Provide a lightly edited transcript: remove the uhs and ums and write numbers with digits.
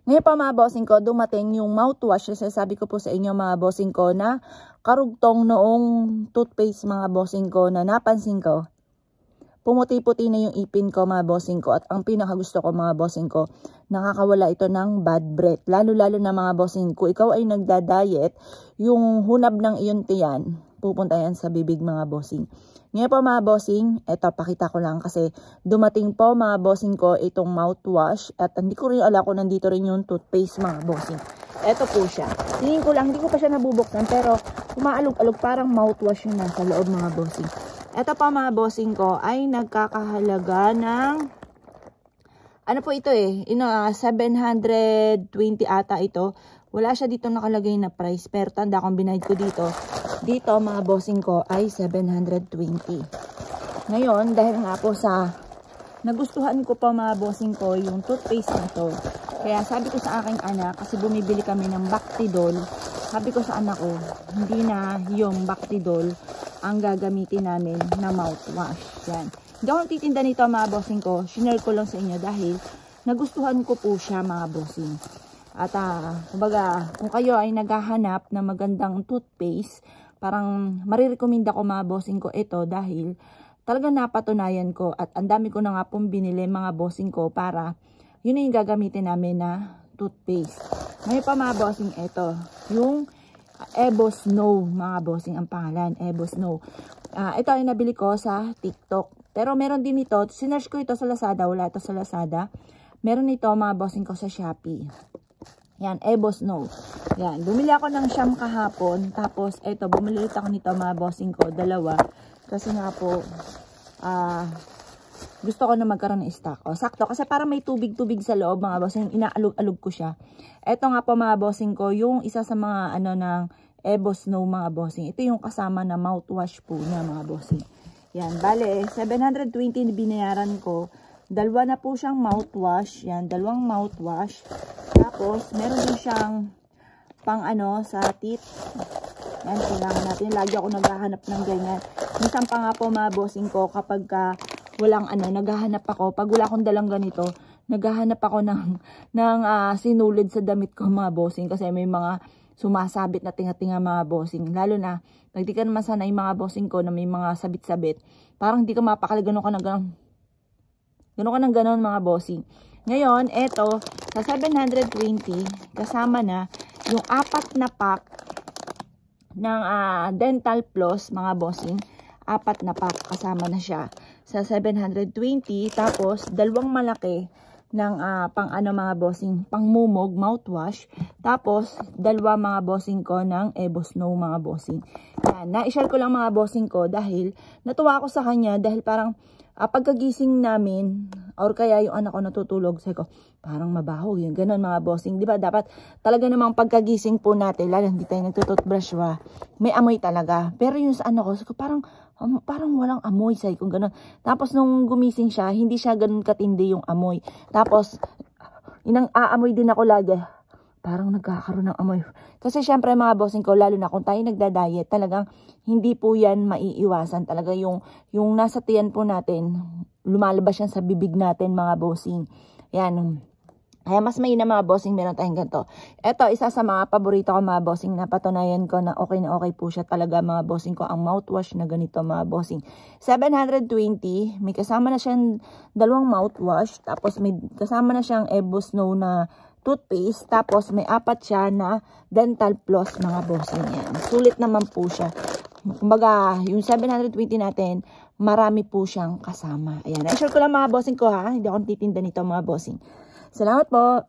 Ngayon pa mga bossing ko, dumating yung mouthwash. Kasi sabi ko po sa inyo mga bossing ko na karugtong noong toothpaste mga bossing ko na napansin ko. Pumuti-puti na yung ipin ko mga bossing ko. At ang pinakagusto ko mga bossing ko, nakakawala ito ng bad breath. Lalo-lalo na mga bossing ko, ikaw ay nagda-diet, yung hunab ng iyong tiyan, pupunta yan sa bibig mga bossing. Ngayon po mga bossing, eto pakita ko lang kasi dumating po mga bossing ko itong mouthwash. At hindi ko rin alam kung nandito rin yung toothpaste mga bossing. Eto po siya. Tingin ko lang, hindi ko pa siya nabubuksan pero umaalog-alog parang mouthwash yung nasa loob mga bossing. Ito pa mga bossing ko ay nagkakahalaga ng ano po ito 720 ata ito. Wala siya dito nakalagay na price pero tanda kong binayad ko dito. Dito mga bossing ko ay 720. Ngayon dahil nga po sa nagustuhan ko pa mga bossing ko yung toothpaste na to. Kaya sabi ko sa aking anak kasi bumibili kami ng Bactidol. Sabi ko sa anak ko, hindi na yung Bactidol ang gagamitin namin na mouthwash. Yan. Hindi ako titinda nito mga bossing ko. Shinare ko lang sa inyo dahil nagustuhan ko po siya mga bossing. At kumbaga, kung kayo ay naghahanap na magandang toothpaste, parang marirekomenda ko mga bossing ko ito dahil talagang napatunayan ko at ang dami ko na nga pong binili mga bossing ko para yun na yung gagamitin namin na toothpaste. Ngayon pa mga bossing, ito yung Evo Snow mga bossing ang pangalan, Evo Snow. Ito ay nabili ko sa TikTok. Pero meron din ito, sinearch ko ito sa Lazada, wala ito sa Lazada. Meron ito mga bossing ko sa Shopee. Yan, Evo Snow. Yan, bumili ako ng siyam kahapon. Tapos ito, bumili ako nito mga bossing ko, dalawa. Kasi nga po, gusto ko na magkaroon ng stock. O, sakto. Kasi parang may tubig-tubig sa loob mga bossing. Inaalog-alog ko siya. Ito nga po mga bossing ko. Yung isa sa mga ng Evo Snow mga bossing. Ito yung kasama na mouthwash po niya mga bossing. Yan. Bale, 720 binayaran ko. Dalawa na po siyang mouthwash. Yan. Dalawang mouthwash. Tapos, meron din siyang pang sa teeth. Yan. Kailangan natin. Lagi ako naghahanap ng ganyan. Minsan pa nga po mga bossing ko kapag walang naghahanap ako. Pag wala akong dalang ganito, naghahanap ako ng sinulid sa damit ko mga bossing. Kasi may mga sumasabit na tinga-tinga mga bossing. Lalo na, pag di ka naman sanay mga bossing ko na may mga sabit-sabit. Parang di ka mapakali, gano'n ka na gano'n. Gano'n ka na gano'n mga bossing. Ngayon, eto, sa 720, kasama na yung 4 na pack ng Dental Plus mga bossing. 4 na pack kasama na siya sa 720. Tapos dalawang malaki ng pang mga bossing, pang mumog mouthwash. Tapos dalawa mga bossing ko ng Evo Snow mga bossing. Yan, na-share ko lang mga bossing ko dahil natuwa ako sa kanya dahil parang pagkagising namin or kaya yung anak ko natutulog, sabi ko parang mabaho yun, ganun mga bossing, di ba? Dapat talaga namang pagkagising po natin, lalo hindi tayo nagtututbrush may amoy talaga. Pero yung sa anak ko, sabi ko parang walang amoy, say kung gano'n. Tapos nung gumising siya, hindi siya gano'n katindi yung amoy. Tapos, aamoy din ako lagi. Parang nagkakaroon ng amoy. Kasi syempre mga bossing ko, lalo na kung tayo nagda-diet, talagang hindi po yan maiiwasan. Talaga yung nasa tiyan po natin, lumalabas yan sa bibig natin mga bossing. Yan. Kaya mas mainam mga bossing, meron tayong ganito. Ito, isa sa mga paborito ko mga bossing, napatunayan ko na okay po siya talaga mga bossing ko, ang mouthwash na ganito mga bossing. 720, may kasama na siyang dalawang mouthwash, tapos may kasama na siyang Evo Snow na toothpaste, tapos may 4 siya na Dental Plus mga bossing yan. Sulit naman po siya. Kumbaga, yung 720 natin, marami po siyang kasama. Ayan, i-share ko lang mga bossing ko ha, hindi ako titinda nito mga bossing. Salamat po!